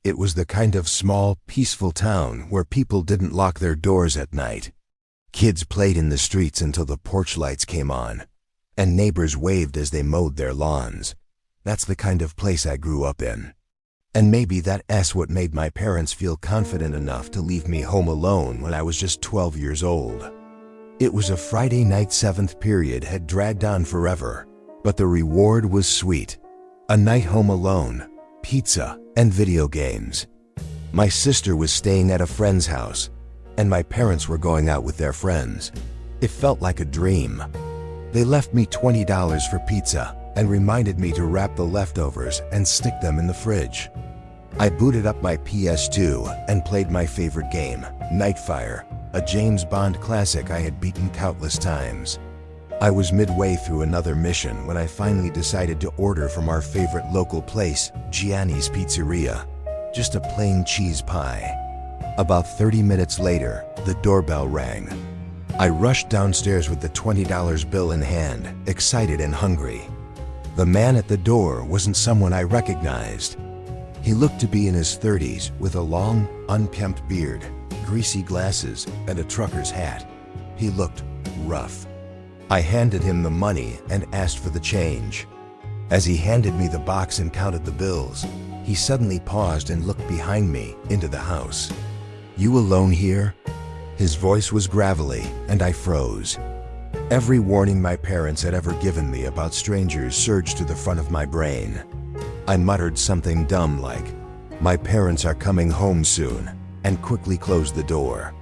It was the kind of small, peaceful town where people didn't lock their doors at night. Kids played in the streets until the porch lights came on, and neighbors waved as they mowed their lawns. That's the kind of place I grew up in. And maybe that's what made my parents feel confident enough to leave me home alone when I was just 12 years old. It was a Friday night. 7th period had dragged on forever, but the reward was sweet. A night home alone, pizza, and video games. My sister was staying at a friend's house, and my parents were going out with their friends. It felt like a dream. They left me $20 for pizza and reminded me to wrap the leftovers and stick them in the fridge. I booted up my PS2 and played my favorite game, Nightfire, a James Bond classic I had beaten countless times. I was midway through another mission when I finally decided to order from our favorite local place, Gianni's Pizzeria. Just a plain cheese pie. About 30 minutes later, the doorbell rang. I rushed downstairs with the $20 bill in hand, excited and hungry. The man at the door wasn't someone I recognized. He looked to be in his 30s with a long, unkempt beard, greasy glasses, and a trucker's hat. He looked rough. I handed him the money and asked for the change. As he handed me the box and counted the bills, he suddenly paused and looked behind me into the house. "You alone here?" His voice was gravelly, and I froze. Every warning my parents had ever given me about strangers surged to the front of my brain. I muttered something dumb like, "My parents are coming home soon," and quickly closed the door.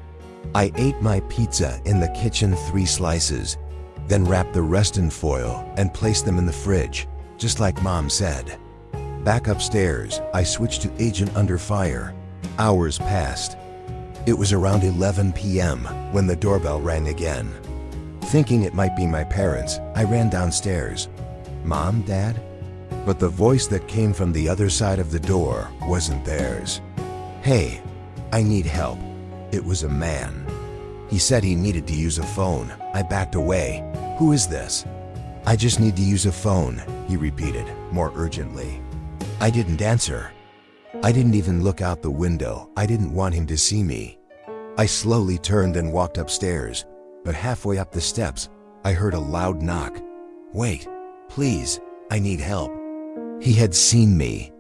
I ate my pizza in the kitchen, 3 slices, then wrapped the rest in foil and placed them in the fridge, just like Mom said. Back upstairs, I switched to Agent Under Fire. Hours passed. It was around 11 p.m. when the doorbell rang again. Thinking it might be my parents, I ran downstairs. "Mom, Dad?" But the voice that came from the other side of the door wasn't theirs. "Hey, I need help." It was a man. He said he needed to use a phone. I backed away. "Who is this?" "I just need to use a phone," he repeated, more urgently. I didn't answer. I didn't even look out the window. I didn't want him to see me. I slowly turned and walked upstairs, but halfway up the steps, I heard a loud knock. "Wait, please, I need help." He had seen me.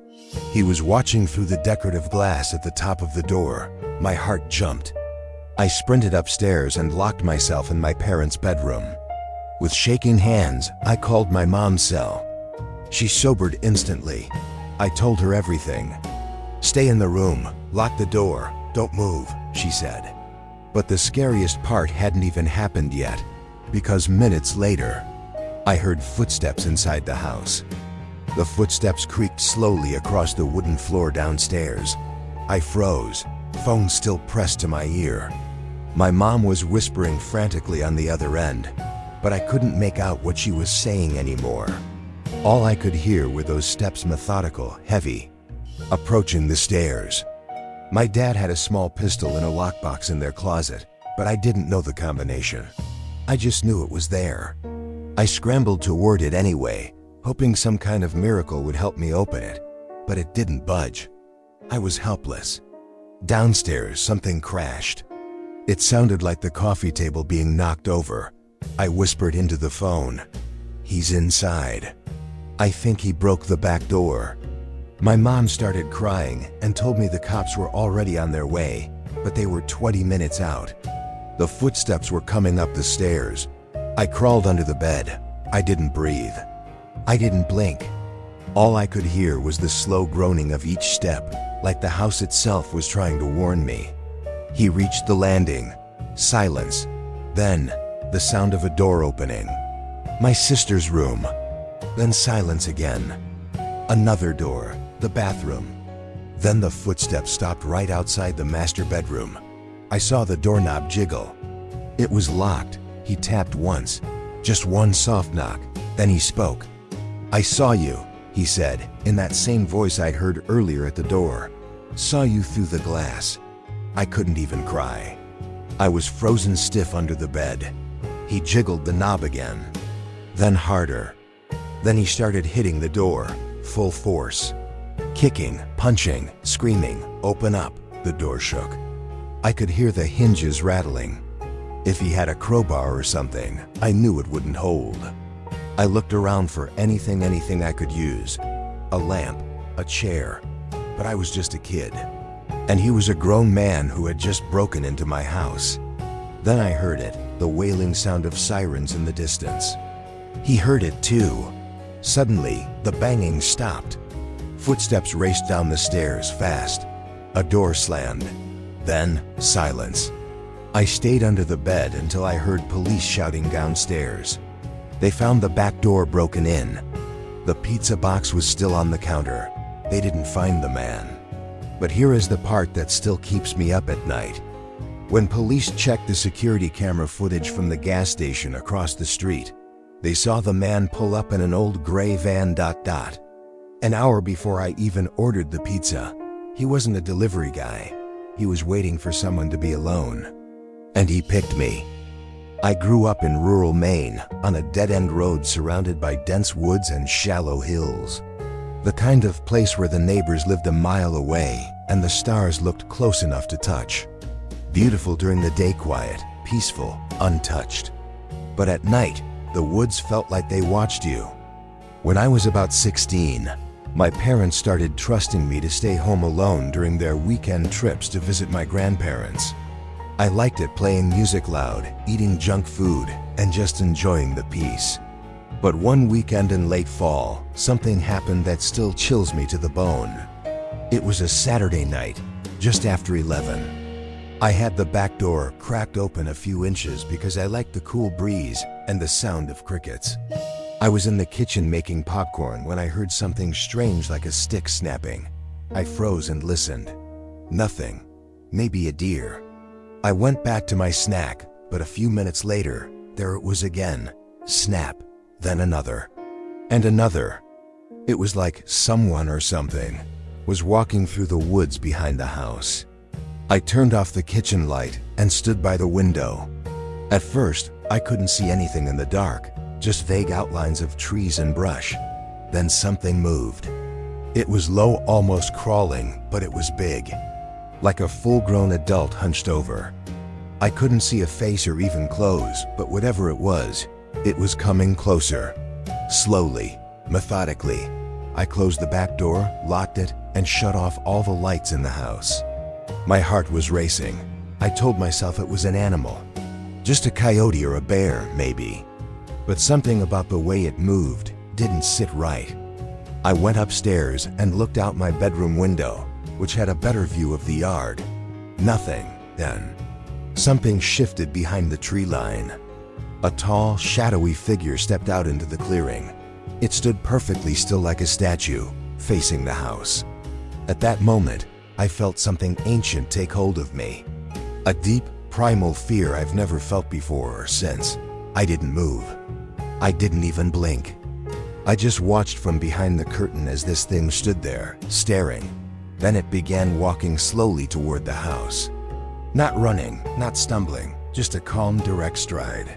He was watching through the decorative glass at the top of the door. My heart jumped. I sprinted upstairs and locked myself in my parents' bedroom. With shaking hands, I called my mom's cell. She sobered instantly. I told her everything. "Stay in the room, lock the door, don't move," she said. But the scariest part hadn't even happened yet, because minutes later, I heard footsteps inside the house. The footsteps creaked slowly across the wooden floor downstairs. I froze, phone still pressed to my ear. My mom was whispering frantically on the other end, but I couldn't make out what she was saying anymore. All I could hear were those steps, methodical, heavy, approaching the stairs. My dad had a small pistol in a lockbox in their closet, but I didn't know the combination. I just knew it was there. I scrambled toward it anyway, hoping some kind of miracle would help me open it, but it didn't budge. I was helpless. Downstairs, something crashed. It sounded like the coffee table being knocked over. I whispered into the phone, "He's inside. I think he broke the back door." My mom started crying and told me the cops were already on their way, but they were 20 minutes out. The footsteps were coming up the stairs. I crawled under the bed. I didn't breathe. I didn't blink. All I could hear was the slow groaning of each step, like the house itself was trying to warn me. He reached the landing. Silence. Then, the sound of a door opening. My sister's room. Then silence again. Another door. The bathroom. Then the footsteps stopped right outside the master bedroom. I saw the doorknob jiggle. It was locked. He tapped once. Just one soft knock. Then he spoke. "I saw you," he said, in that same voice I'd heard earlier at the door. "Saw you through the glass." I couldn't even cry. I was frozen stiff under the bed. He jiggled the knob again. Then harder. Then he started hitting the door, full force. Kicking, punching, screaming, "Open up!" The door shook. I could hear the hinges rattling. If he had a crowbar or something, I knew it wouldn't hold. I looked around for anything I could use. A lamp, a chair, but I was just a kid. And he was a grown man who had just broken into my house. Then I heard it, the wailing sound of sirens in the distance. He heard it too. Suddenly, the banging stopped. Footsteps raced down the stairs fast. A door slammed. Then, silence. I stayed under the bed until I heard police shouting downstairs. They found the back door broken in. The pizza box was still on the counter. They didn't find the man. But here is the part that still keeps me up at night. When police checked the security camera footage from the gas station across the street, they saw the man pull up in an old gray van. An hour before I even ordered the pizza. He wasn't a delivery guy. He was waiting for someone to be alone. And he picked me. I grew up in rural Maine, on a dead-end road surrounded by dense woods and shallow hills. The kind of place where the neighbors lived a mile away and the stars looked close enough to touch. Beautiful during the day, quiet, peaceful, untouched. But at night, the woods felt like they watched you. When I was about 16, my parents started trusting me to stay home alone during their weekend trips to visit my grandparents. I liked it, playing music loud, eating junk food, and just enjoying the peace. But one weekend in late fall, something happened that still chills me to the bone. It was a Saturday night, just after 11. I had the back door cracked open a few inches because I liked the cool breeze and the sound of crickets. I was in the kitchen making popcorn when I heard something strange like a stick snapping. I froze and listened. Nothing. Maybe a deer. I went back to my snack, but a few minutes later, there it was again. Snap. Then another. And another. It was like someone or something was walking through the woods behind the house. I turned off the kitchen light and stood by the window. At first, I couldn't see anything in the dark, just vague outlines of trees and brush. Then something moved. It was low, almost crawling, but it was big. Like a full-grown adult hunched over. I couldn't see a face or even clothes, but whatever it was coming closer. Slowly, methodically. I closed the back door, locked it, and shut off all the lights in the house. My heart was racing. I told myself it was an animal. Just a coyote or a bear, maybe. But something about the way it moved didn't sit right. I went upstairs and looked out my bedroom window, which had a better view of the yard. Nothing, then. Something shifted behind the tree line. A tall, shadowy figure stepped out into the clearing. It stood perfectly still like a statue, facing the house. At that moment, I felt something ancient take hold of me. A deep, primal fear I've never felt before or since. I didn't move. I didn't even blink. I just watched from behind the curtain as this thing stood there, staring. Then it began walking slowly toward the house. Not running, not stumbling, just a calm, direct stride.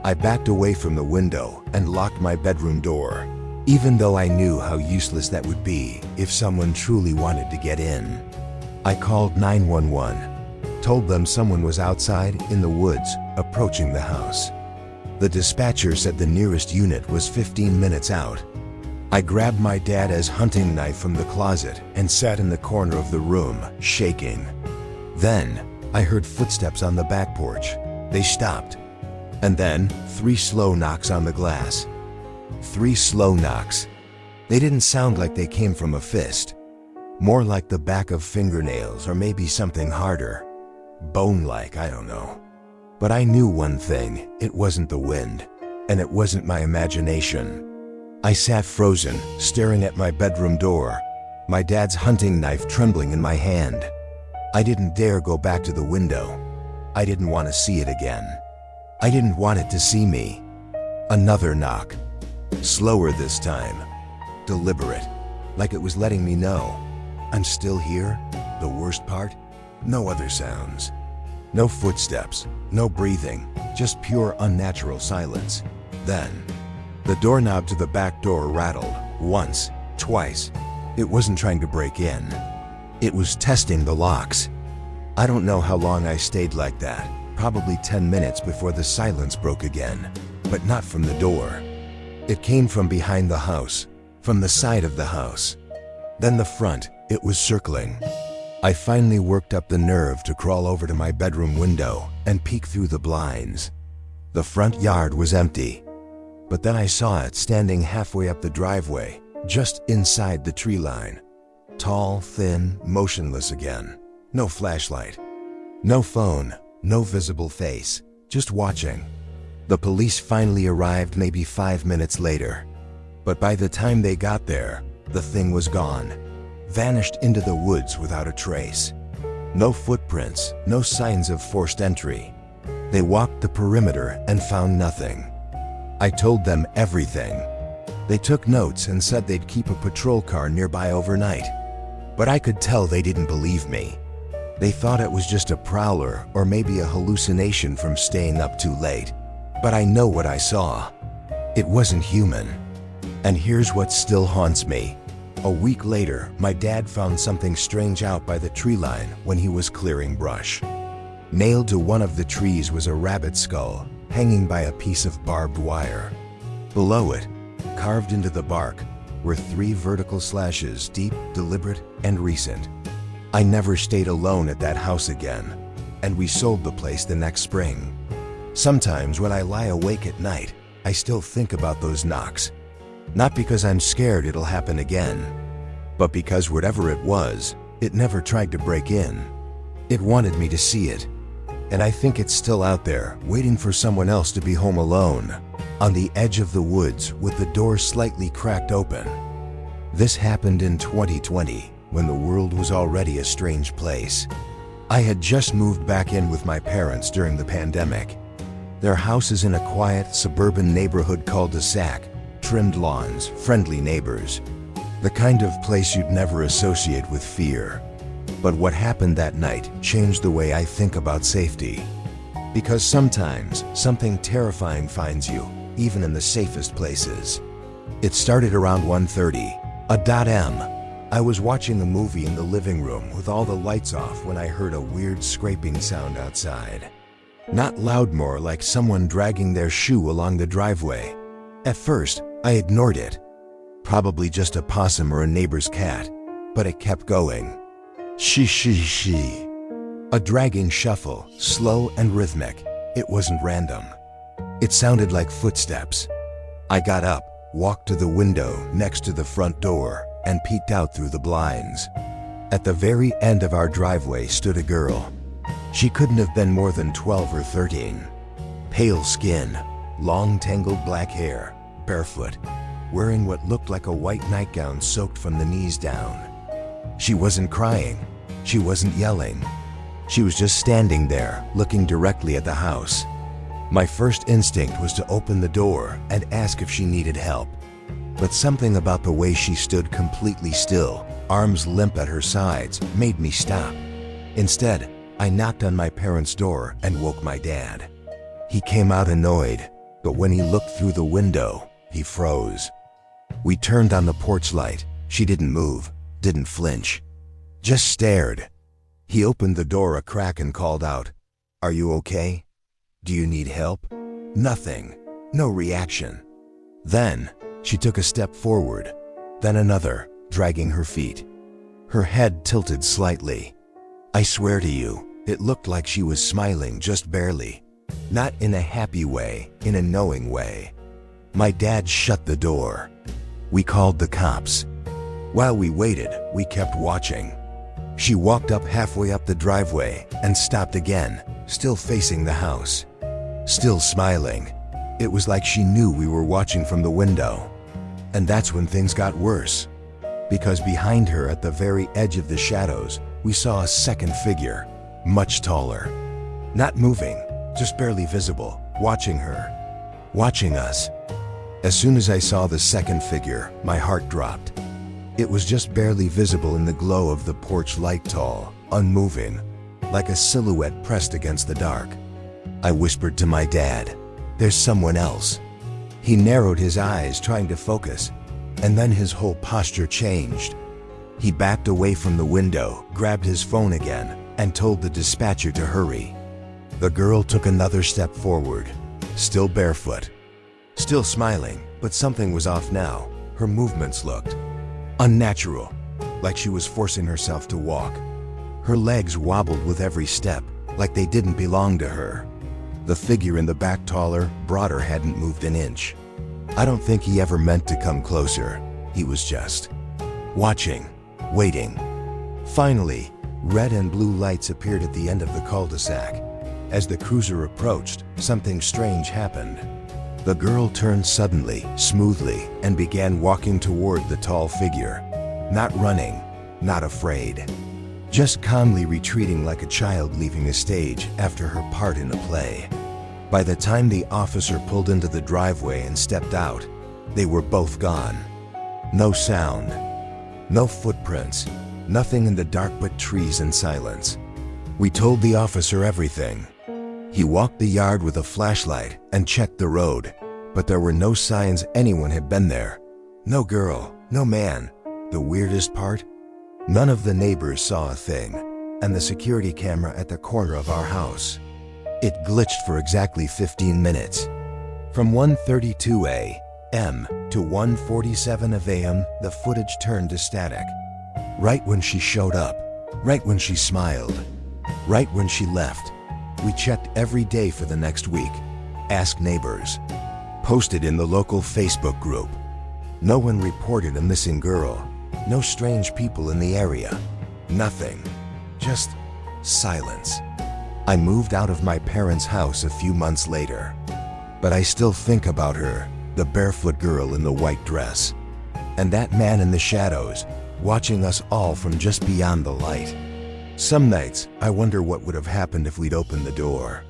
I backed away from the window and locked my bedroom door, even though I knew how useless that would be if someone truly wanted to get in. I called 911, told them someone was outside in the woods, approaching the house. The dispatcher said the nearest unit was 15 minutes out. I grabbed my dad's hunting knife from the closet and sat in the corner of the room, shaking. Then, I heard footsteps on the back porch. They stopped. And then, 3 slow knocks on the glass. 3 slow knocks. They didn't sound like they came from a fist. More like the back of fingernails or maybe something harder. Bone-like, I don't know. But I knew one thing, it wasn't the wind. And it wasn't my imagination. I sat frozen, staring at my bedroom door, my dad's hunting knife trembling in my hand. I didn't dare go back to the window. I didn't want to see it again. I didn't want it to see me. Another knock. Slower this time. Deliberate. Like it was letting me know. I'm still here. The worst part? No other sounds. No footsteps. No breathing. Just pure unnatural silence. Then, the doorknob to the back door rattled. Once. Twice. It wasn't trying to break in. It was testing the locks. I don't know how long I stayed like that, probably 10 minutes before the silence broke again, but not from the door. It came from behind the house, from the side of the house. Then the front, it was circling. I finally worked up the nerve to crawl over to my bedroom window and peek through the blinds. The front yard was empty, but then I saw it standing halfway up the driveway, just inside the tree line. Tall, thin, motionless again. No flashlight. No phone, no visible face, just watching. The police finally arrived maybe 5 minutes later. But by the time they got there, the thing was gone. Vanished into the woods without a trace. No footprints, no signs of forced entry. They walked the perimeter and found nothing. I told them everything. They took notes and said they'd keep a patrol car nearby overnight. But I could tell they didn't believe me. They thought it was just a prowler or maybe a hallucination from staying up too late. But I know what I saw. It wasn't human. And here's what still haunts me. A week later, my dad found something strange out by the tree line when he was clearing brush. Nailed to one of the trees was a rabbit skull, hanging by a piece of barbed wire. Below it, carved into the bark, were 3 vertical slashes, deep, deliberate, and recent. I never stayed alone at that house again, and we sold the place the next spring. Sometimes when I lie awake at night, I still think about those knocks. Not because I'm scared it'll happen again, but because whatever it was, it never tried to break in. It wanted me to see it, and I think it's still out there, waiting for someone else to be home alone, on the edge of the woods with the door slightly cracked open. This happened in 2020, when the world was already a strange place. I had just moved back in with my parents during the pandemic. Their house is in a quiet, suburban neighborhood cul-de-sac, trimmed lawns, friendly neighbors. The kind of place you'd never associate with fear. But what happened that night changed the way I think about safety. Because sometimes something terrifying finds you, even in the safest places. It started around 1:30, a.m. I was watching a movie in the living room with all the lights off when I heard a weird scraping sound outside. Not loud, more like someone dragging their shoe along the driveway. At first, I ignored it. Probably just a possum or a neighbor's cat, but it kept going. She. A dragging shuffle, slow and rhythmic. It wasn't random. It sounded like footsteps. I got up, walked to the window next to the front door, and peeked out through the blinds. At the very end of our driveway stood a girl. She couldn't have been more than 12 or 13. Pale skin, long tangled black hair, barefoot, wearing what looked like a white nightgown soaked from the knees down. She wasn't crying. She wasn't yelling. She was just standing there, looking directly at the house. My first instinct was to open the door and ask if she needed help. But something about the way she stood completely still, arms limp at her sides, made me stop. Instead, I knocked on my parents' door and woke my dad. He came out annoyed, but when he looked through the window, he froze. We turned on the porch light. She didn't move, didn't flinch, just stared. He opened the door a crack and called out, "Are you okay? Do you need help?" Nothing, no reaction. Then, she took a step forward, then another, dragging her feet. Her head tilted slightly. I swear to you, it looked like she was smiling just barely. Not in a happy way, in a knowing way. My dad shut the door. We called the cops. While we waited, we kept watching. She walked up halfway up the driveway and stopped again, still facing the house. Still smiling. It was like she knew we were watching from the window. And that's when things got worse. Because behind her at the very edge of the shadows, we saw a second figure, much taller. Not moving, just barely visible, watching her. Watching us. As soon as I saw the second figure, my heart dropped. It was just barely visible in the glow of the porch light, tall, unmoving, like a silhouette pressed against the dark. I whispered to my dad, "There's someone else." He narrowed his eyes trying to focus, and then his whole posture changed. He backed away from the window, grabbed his phone again, and told the dispatcher to hurry. The girl took another step forward, still barefoot, still smiling, but something was off now. Her movements looked unnatural, like she was forcing herself to walk. Her legs wobbled with every step, like they didn't belong to her. The figure in the back, taller, broader, hadn't moved an inch. I don't think he ever meant to come closer. He was just watching, waiting. Finally, red and blue lights appeared at the end of the cul-de-sac. As the cruiser approached, something strange happened. The girl turned suddenly, smoothly, and began walking toward the tall figure. Not running, not afraid. Just calmly retreating like a child leaving a stage after her part in a play. By the time the officer pulled into the driveway and stepped out, they were both gone. No sound, no footprints, nothing in the dark but trees and silence. We told the officer everything. He walked the yard with a flashlight and checked the road, but there were no signs anyone had been there. No girl, no man. The weirdest part? None of the neighbors saw a thing, and the security camera at the corner of our house. It glitched for exactly 15 minutes. From 1:32 a.m. to 1:47 a.m., the footage turned to static. Right when she showed up, right when she smiled, right when she left. We checked every day for the next week, asked neighbors, posted in the local Facebook group. No one reported a missing girl. No strange people in the area. Nothing. Just silence. I moved out of my parents' house a few months later. But I still think about her, the barefoot girl in the white dress. And that man in the shadows, watching us all from just beyond the light. Some nights, I wonder what would have happened if we'd opened the door.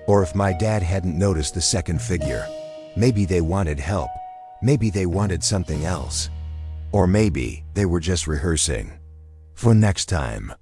Or if my dad hadn't noticed the second figure. Maybe they wanted help. Maybe they wanted something else. Or maybe they were just rehearsing for next time.